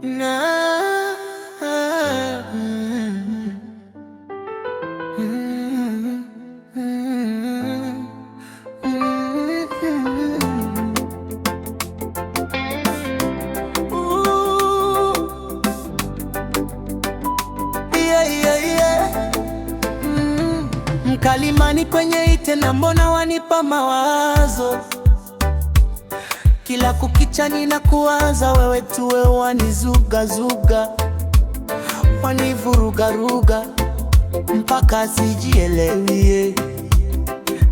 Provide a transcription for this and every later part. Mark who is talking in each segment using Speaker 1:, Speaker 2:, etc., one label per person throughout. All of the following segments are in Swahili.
Speaker 1: na mkalimani kwenye ite na mbona wanipa mawazo, kila kukicha ninakuwaza wewe tu, wewe wanizugazuga, wanivurugaruga mpaka sijielewie.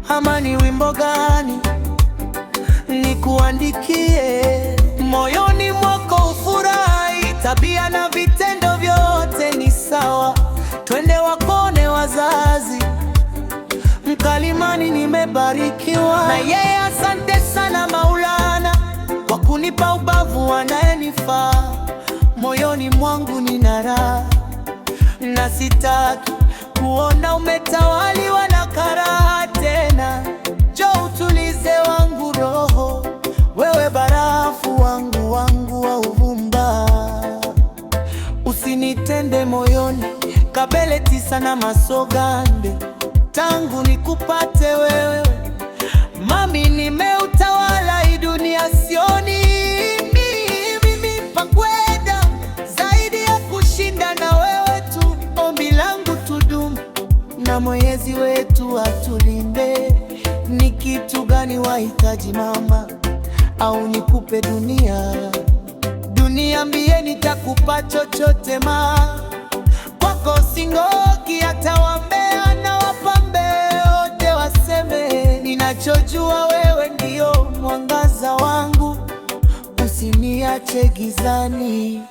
Speaker 1: Ama ni wimbo gani nikuandikie? Moyoni mwako ufurahi, tabia na vitendo vyote ni sawa, twende wakone wazazi. Mkalimani nimebarikiwa na yeye, asante sana Maulana kwa kunipa ubavu anayenifaa. Moyoni mwangu nina raha na sitaki kuona umetawaliwa na karaha tena. Njoo utulize wangu roho, wewe barafu wangu wa uvumba. Usinitende moyoni kabeleti sana masogande, tangu nikupate wewe mami, nimeutawala hii dunia, sioni mimi pakwenda zaidi ya kushinda na wewe tu. Ombi langu tudumu na Mwenyezi wetu atulinde. Ni kitu gani wahitaji mama, au nikupe dunia? Dunia mbie, nitakupa chochote ma, kwako singoki hata wambea na wapambe wote waseme. Ninachojua wewe ndio mwangaza wangu, usiniache gizani.